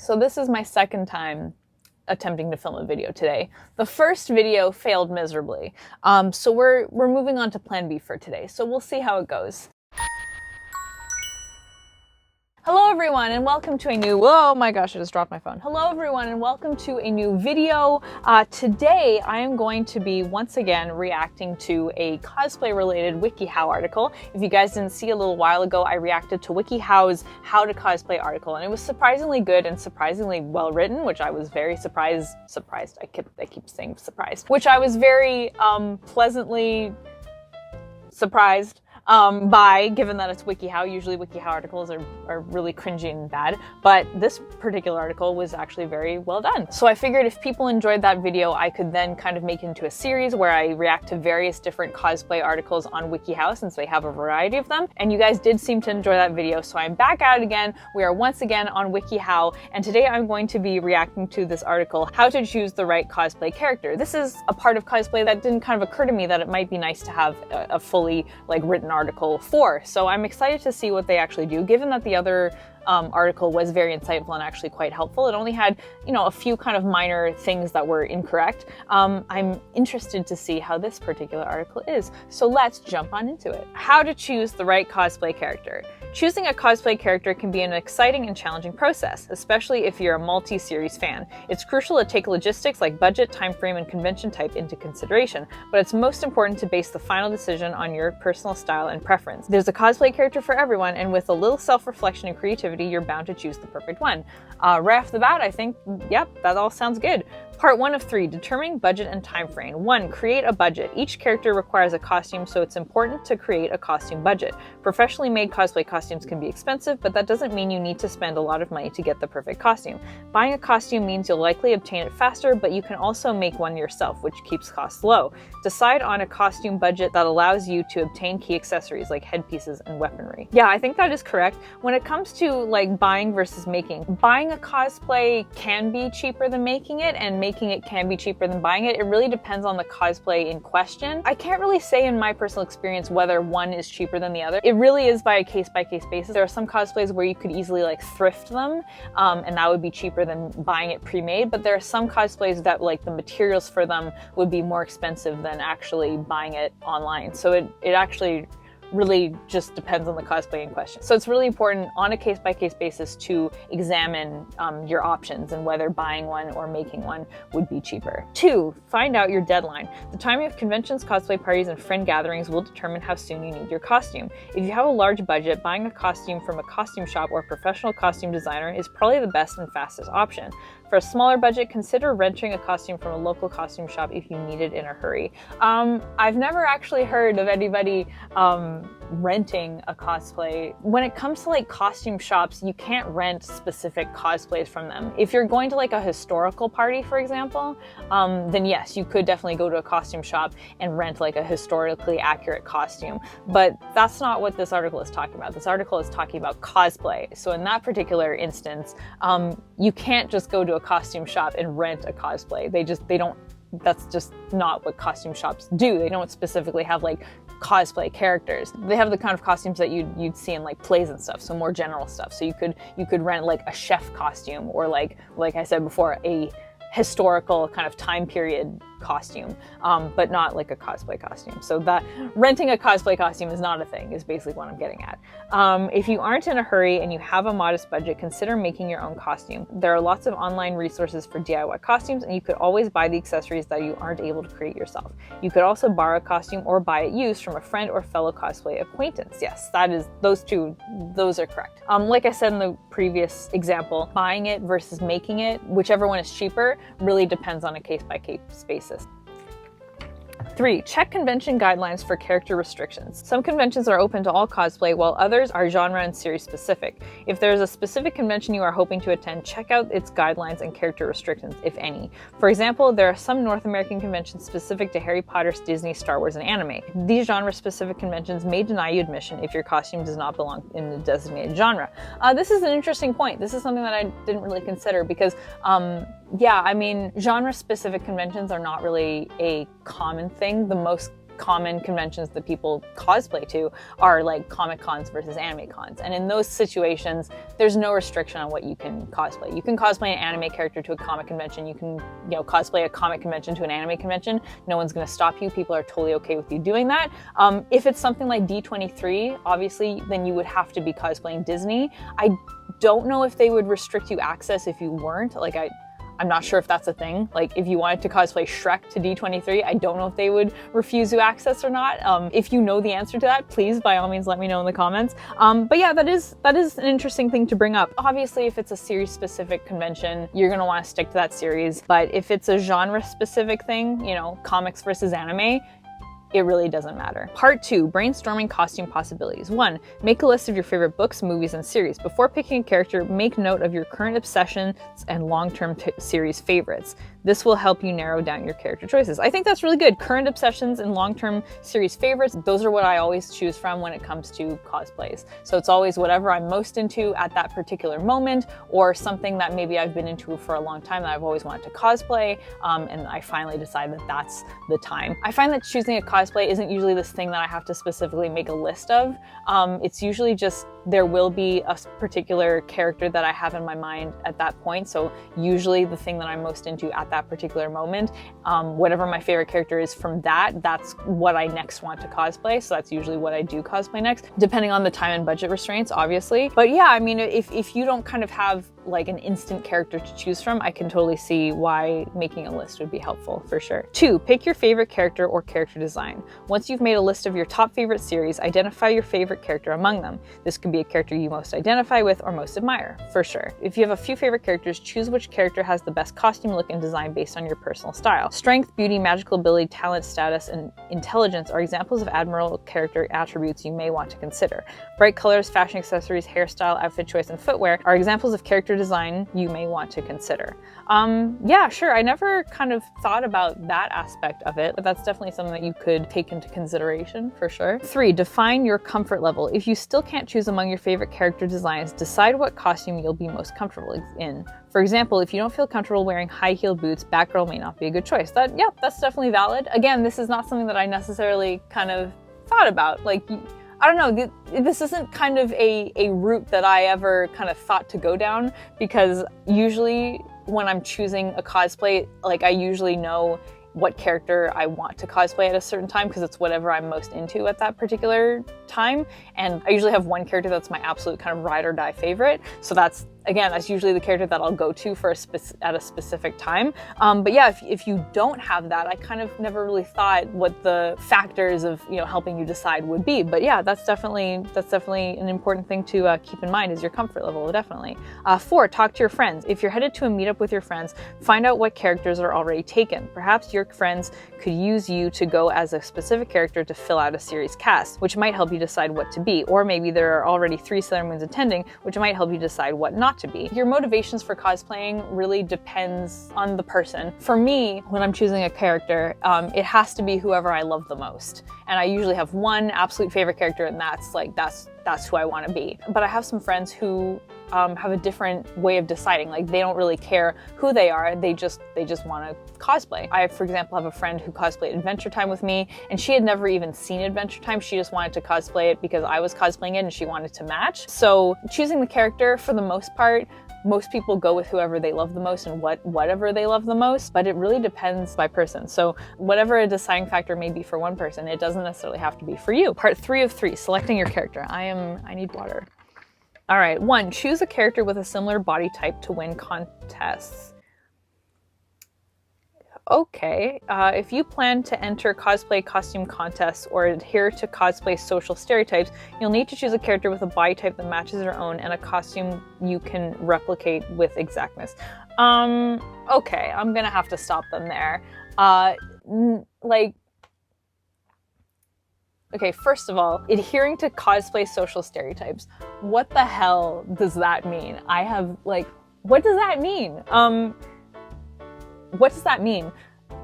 So this is my second time attempting to film a video today. The first video failed miserably. So we're moving on to plan B for today. So we'll see how it goes. Hello everyone and welcome to a new, oh my gosh, I just dropped my phone. Hello everyone and welcome to a new video. Today I am going to be once again reacting to a cosplay related Wikihow article. If you guys didn't see a little while ago, I reacted to Wikihow's How to Cosplay article, and it was surprisingly good and surprisingly well written, which I was very surprised. I keep saying surprised, which I was very pleasantly surprised by, given that it's Wikihow. Usually Wikihow articles are really cringy and bad, but this particular article was actually very well done. So I figured if people enjoyed that video, I could then kind of make it into a series where I react to various different cosplay articles on Wikihow, since they have a variety of them. And you guys did seem to enjoy that video, so I'm back at it again. We are once again on Wikihow, and today I'm going to be reacting to this article, How to Choose the Right Cosplay Character. This is a part of cosplay that didn't kind of occur to me that it might be nice to have a fully written article for. So I'm excited to see what they actually do, given that the other article was very insightful and actually quite helpful. It only had, a few kind of minor things that were incorrect. I'm interested to see how this particular article is. So let's jump on into it. How to choose the right cosplay character. Choosing a cosplay character can be an exciting and challenging process, especially if you're a multi-series fan. It's crucial to take logistics like budget, time frame, and convention type into consideration, but it's most important to base the final decision on your personal style and preference. There's a cosplay character for everyone, and with a little self-reflection and creativity, you're bound to choose the perfect one. Right off the bat, I think, yep, that all sounds good. Part 1 of 3, determining budget and time frame. 1, create a budget. Each character requires a costume, so it's important to create a costume budget. Professionally made cosplay costumes can be expensive, but that doesn't mean you need to spend a lot of money to get the perfect costume. Buying a costume means you'll likely obtain it faster, but you can also make one yourself, which keeps costs low. Decide on a costume budget that allows you to obtain key accessories like headpieces and weaponry. Yeah, I think that is correct. When it comes to buying versus making, buying a cosplay can be cheaper than making it, and making it can be cheaper than buying it. It really depends on the cosplay in question. I can't really say in my personal experience whether one is cheaper than the other. It really is by a case-by-case basis. There are some cosplays where you could easily thrift them, and that would be cheaper than buying it pre-made, but there are some cosplays that the materials for them would be more expensive than actually buying it online. So it actually really just depends on the cosplay in question. So it's really important on a case-by-case basis to examine your options and whether buying one or making one would be cheaper. 2, find out your deadline. The timing of conventions, cosplay parties, and friend gatherings will determine how soon you need your costume. If you have a large budget, buying a costume from a costume shop or professional costume designer is probably the best and fastest option. For a smaller budget, consider renting a costume from a local costume shop if you need it in a hurry. I've never actually heard of anybody renting a cosplay. When it comes to costume shops, you can't rent specific cosplays from them. If you're going to a historical party, for example, then yes, you could definitely go to a costume shop and rent a historically accurate costume. But that's not what this article is talking about. This article is talking about cosplay. So in that particular instance, you can't just go to a costume shop and rent a cosplay. They don't, that's just not what costume shops do. They don't specifically have cosplay characters. They have the kind of costumes that you'd see in plays and stuff, so more general stuff. So you could rent a chef costume, or like I said before, a historical kind of time period costume, but not a cosplay costume. So that renting a cosplay costume is not a thing, is basically what I'm getting at. If you aren't in a hurry and you have a modest budget, consider making your own costume. There are lots of online resources for DIY costumes, and you could always buy the accessories that you aren't able to create yourself. You could also borrow a costume or buy it used from a friend or fellow cosplay acquaintance. Yes, those are correct. Like I said in the previous example, buying it versus making it, whichever one is cheaper, really depends on a case-by-case basis. 3, check convention guidelines for character restrictions. Some conventions are open to all cosplay, while others are genre and series specific. If there is a specific convention you are hoping to attend, check out its guidelines and character restrictions, if any. For example, there are some North American conventions specific to Harry Potter, Disney, Star Wars, and anime. These genre-specific conventions may deny you admission if your costume does not belong in the designated genre. This is an interesting point. This is something that I didn't really consider because yeah, I mean, genre-specific conventions are not really a common thing. The most common conventions that people cosplay to are like Comic Cons versus anime cons. And in those situations, there's no restriction on what you can cosplay. You can cosplay an anime character to a comic convention. You can, cosplay a comic convention to an anime convention. No one's going to stop you. People are totally okay with you doing that. If it's something like D23, obviously, then you would have to be cosplaying Disney. I don't know if they would restrict you access if you weren't. Like, I'm not sure if that's a thing. Like, if you wanted to cosplay Shrek to D23, I don't know if they would refuse you access or not. If you know the answer to that, please, by all means, let me know in the comments. But yeah, that is an interesting thing to bring up. Obviously, if it's a series-specific convention, you're gonna want to stick to that series. But if it's a genre-specific thing, comics versus anime, it really doesn't matter. Part 2, brainstorming costume possibilities. 1, make a list of your favorite books, movies, and series. Before picking a character, make note of your current obsessions and long-term series favorites. This will help you narrow down your character choices. I think that's really good. Current obsessions and long-term series favorites, those are what I always choose from when it comes to cosplays. So it's always whatever I'm most into at that particular moment, or something that maybe I've been into for a long time that I've always wanted to cosplay, and I finally decide that that's the time. I find that choosing a cosplay isn't usually this thing that I have to specifically make a list of. It's usually just there will be a particular character that I have in my mind at that point. So usually the thing that I'm most into at that particular moment, whatever my favorite character is from that's what I next want to cosplay. So that's usually what I do cosplay next, depending on the time and budget restraints, obviously. But yeah, I mean, if you don't kind of have like an instant character to choose from, I can totally see why making a list would be helpful for sure. 2, pick your favorite character or character design. Once you've made a list of your top favorite series, identify your favorite character among them. This could be a character you most identify with or most admire, for sure. If you have a few favorite characters, choose which character has the best costume, look, and design based on your personal style. Strength, beauty, magical ability, talent, status, and intelligence are examples of admirable character attributes you may want to consider. Bright colors, fashion accessories, hairstyle, outfit choice, and footwear are examples of character design you may want to consider. Yeah, sure. I never kind of thought about that aspect of it, but that's definitely something that you could take into consideration for sure. 3, define your comfort level. If you still can't choose among your favorite character designs, decide what costume you'll be most comfortable in. For example, if you don't feel comfortable wearing high-heeled boots, Batgirl may not be a good choice. That's definitely valid. Again, this is not something that I necessarily kind of thought about. Like, I don't know, this isn't kind of a route that I ever kind of thought to go down, because usually when I'm choosing a cosplay, like I usually know what character I want to cosplay at a certain time, because it's whatever I'm most into at that particular time. And I usually have one character that's my absolute kind of ride or die favorite. So that's usually the character that I'll go to for at a specific time. But yeah, if you don't have that, I kind of never really thought what the factors of helping you decide would be. But yeah, that's definitely an important thing to keep in mind, is your comfort level, definitely. 4, talk to your friends. If you're headed to a meetup with your friends, find out what characters are already taken. Perhaps your friends could use you to go as a specific character to fill out a series cast, which might help you decide what to be. Or maybe there are already 3 Sailor Moons attending, which might help you decide what not to be. Your motivations for cosplaying really depends on the person. For me, when I'm choosing a character, it has to be whoever I love the most. And I usually have one absolute favorite character, and that's who I want to be. But I have some friends who have a different way of deciding. Like, they don't really care who they are, they just want to cosplay. I, for example, have a friend who cosplayed Adventure Time with me, and she had never even seen Adventure Time. She just wanted to cosplay it because I was cosplaying it and she wanted to match. So choosing the character, for the most part, most people go with whoever they love the most and whatever they love the most, but it really depends by person. So whatever a deciding factor may be for one person, it doesn't necessarily have to be for you. Part 3 of 3, selecting your character. I need water. All right, 1, choose a character with a similar body type to win contests. Okay, if you plan to enter cosplay costume contests or adhere to cosplay social stereotypes, you'll need to choose a character with a body type that matches your own and a costume you can replicate with exactness. Okay, I'm gonna have to stop them there. Okay, first of all, adhering to cosplay social stereotypes. What the hell does that mean? What does that mean? What does that mean?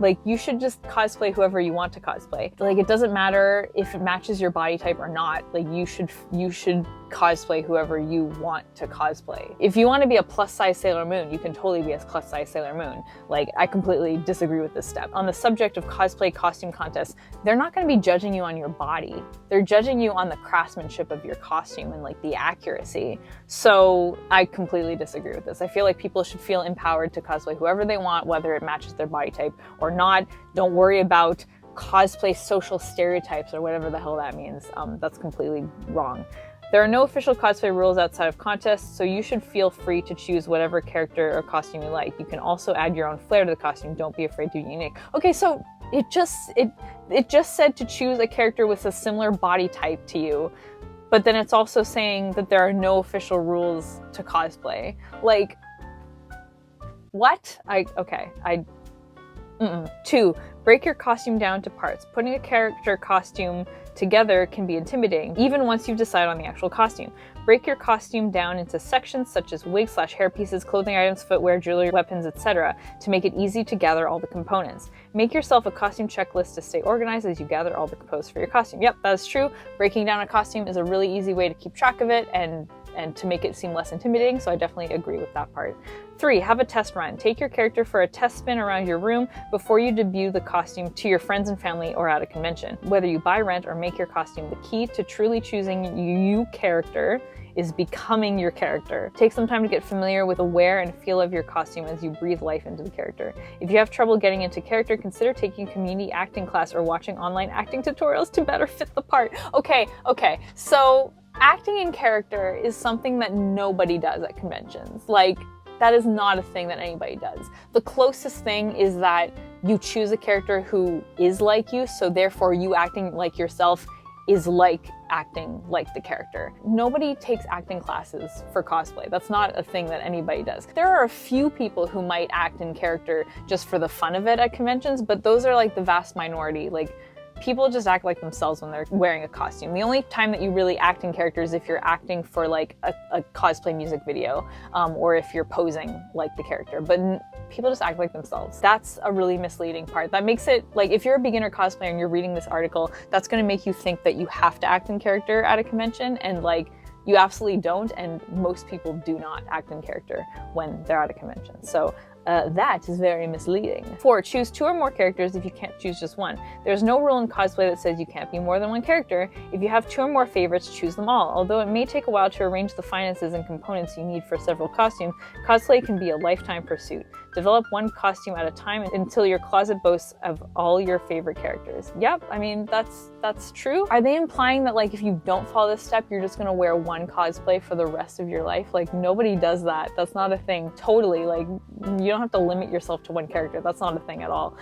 Like, you should just cosplay whoever you want to cosplay. Like, it doesn't matter if it matches your body type or not. Like, you should cosplay whoever you want to cosplay. If you want to be a plus size Sailor Moon, you can totally be a plus size Sailor Moon. Like, I completely disagree with this step. On the subject of cosplay costume contests, they're not going to be judging you on your body. They're judging you on the craftsmanship of your costume and like the accuracy. So I completely disagree with this. I feel like people should feel empowered to cosplay whoever they want, whether it matches their body type or not. Don't worry about cosplay social stereotypes or whatever the hell that means. That's completely wrong. There are no official cosplay rules outside of contests, so you should feel free to choose whatever character or costume you like. You can also add your own flair to the costume. Don't be afraid to be unique. Okay, so it just said to choose a character with a similar body type to you, but then it's also saying that there are no official rules to cosplay. Like, what? Two, break your costume down to parts. Putting a character costume together can be intimidating, even once you've decided on the actual costume. Break your costume down into sections such as wigs / hair pieces, clothing items, footwear, jewelry, weapons, etc. to make it easy to gather all the components. Make yourself a costume checklist to stay organized as you gather all the components for your costume. Yep, that is true. Breaking down a costume is a really easy way to keep track of it and to make it seem less intimidating, so I definitely agree with that part. 3, have a test run. Take your character for a test spin around your room before you debut the costume to your friends and family or at a convention. Whether you buy, rent, or make your costume, the key to truly choosing your character is becoming your character. Take some time to get familiar with the wear and feel of your costume as you breathe life into the character. If you have trouble getting into character, consider taking a community acting class or watching online acting tutorials to better fit the part. Okay, so acting in character is something that nobody does at conventions. Like, that is not a thing that anybody does. The closest thing is that you choose a character who is like you, so therefore you acting like yourself is like acting like the character. Nobody takes acting classes for cosplay. That's not a thing that anybody does. There are a few people who might act in character just for the fun of it at conventions, but those are like the vast minority. Like, people just act like themselves when they're wearing a costume. The only time that you really act in character is if you're acting for like a cosplay music video, or if you're posing like the character, but people just act like themselves. That's a really misleading part. That makes it, like, if you're a beginner cosplayer and you're reading this article, that's gonna make you think that you have to act in character at a convention, and like, you absolutely don't, and most people do not act in character when they're at a convention. So that is very misleading. 4, choose 2 or more characters if you can't choose just one. There's no rule in cosplay that says you can't be more than one character. If you have 2 or more favorites, choose them all. Although it may take a while to arrange the finances and components you need for several costumes, cosplay can be a lifetime pursuit. Develop one costume at a time until your closet boasts of all your favorite characters. Yep, I mean, that's true. Are they implying that, like, if you don't follow this step, you're just gonna wear one cosplay for the rest of your life? Like, nobody does that. That's not a thing. Totally, like, you don't have to limit yourself to one character. That's not a thing at all.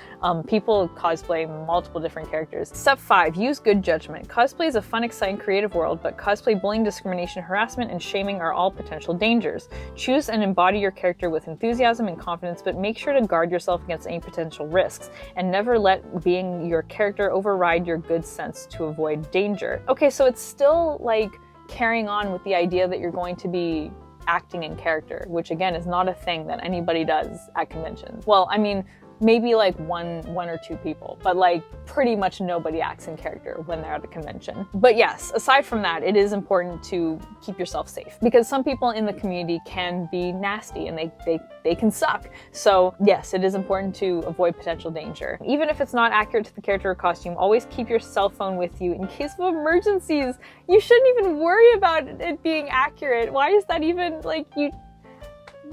People cosplay multiple different characters. Step 5, use good judgment. Cosplay is a fun, exciting, creative world, but cosplay bullying, discrimination, harassment, and shaming are all potential dangers. Choose and embody your character with enthusiasm and confidence, but make sure to guard yourself against any potential risks, and never let being your character override your good sense to avoid danger. Okay, so it's still like carrying on with the idea that you're going to be acting in character, which again is not a thing that anybody does at conventions. Well, I mean, maybe like one or two people, but like pretty much nobody acts in character when they're at a convention. But yes, aside from that, it is important to keep yourself safe, because some people in the community can be nasty and they can suck. So yes, it is important to avoid potential danger. Even if it's not accurate to the character or costume, always keep your cell phone with you in case of emergencies. You shouldn't even worry about it being accurate. Why is that even, like,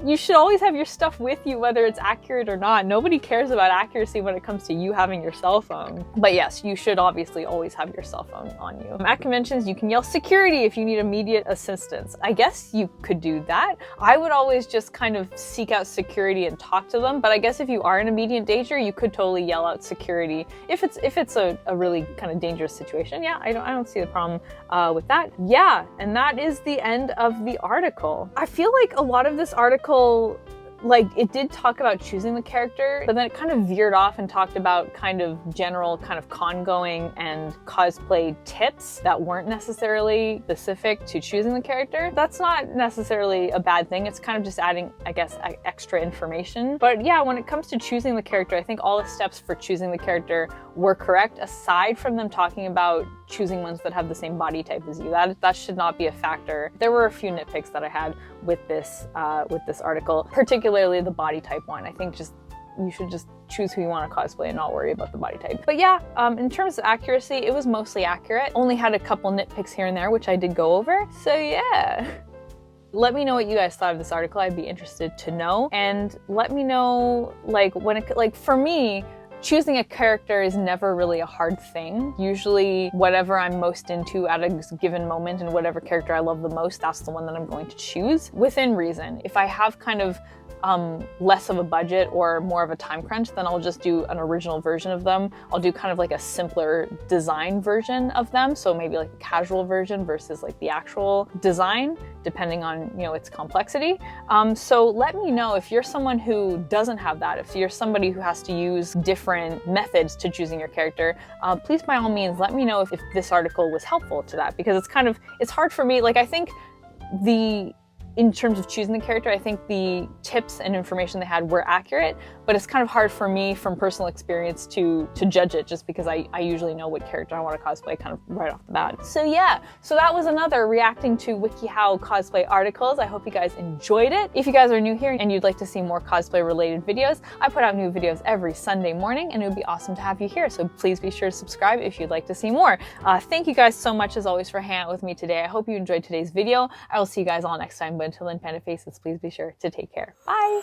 you should always have your stuff with you, whether it's accurate or not. Nobody cares about accuracy when it comes to you having your cell phone. But yes, you should obviously always have your cell phone on you. At conventions, you can yell security if you need immediate assistance. I guess you could do that. I would always just kind of seek out security and talk to them. But I guess if you are in immediate danger, you could totally yell out security. If it's a really kind of dangerous situation, yeah, I don't see the problem with that. Yeah, and that is the end of the article. I feel like a lot of this article like, it did talk about choosing the character, but then it kind of veered off and talked about kind of general kind of con-going and cosplay tips that weren't necessarily specific to choosing the character. That's not necessarily a bad thing. It's kind of just adding, I guess, extra information. But yeah, when it comes to choosing the character, I think all the steps for choosing the character were correct, aside from them talking about choosing ones that have the same body type as you. That should not be a factor. There were a few nitpicks that I had with this article, particularly the body type one. I think you should just choose who you want to cosplay and not worry about the body type. But yeah, in terms of accuracy, it was mostly accurate. Only had a couple nitpicks here and there, which I did go over. So yeah. Let me know what you guys thought of this article. I'd be interested to know. And let me know, like, for me, choosing a character is never really a hard thing. Usually whatever I'm most into at a given moment and whatever character I love the most, that's the one that I'm going to choose within reason. If I have kind of less of a budget or more of a time crunch, then I'll just do an original version of them. I'll do kind of like a simpler design version of them. So maybe like a casual version versus like the actual design, depending on, you know, its complexity. So let me know if you're someone who doesn't have that, if you're somebody who has to use different methods to choosing your character, please by all means, let me know if this article was helpful to that, because it's hard for me. Like, I think in terms of choosing the character, I think the tips and information they had were accurate, but it's kind of hard for me from personal experience to judge it, just because I usually know what character I want to cosplay kind of right off the bat. So yeah, so that was another reacting to Wikihow cosplay articles. I hope you guys enjoyed it. If you guys are new here and you'd like to see more cosplay related videos, I put out new videos every Sunday morning, and it would be awesome to have you here. So please be sure to subscribe if you'd like to see more. Thank you guys so much as always for hanging out with me today. I hope you enjoyed today's video. I will see you guys all next time. But until then, Panda Faces, please be sure to take care. Bye!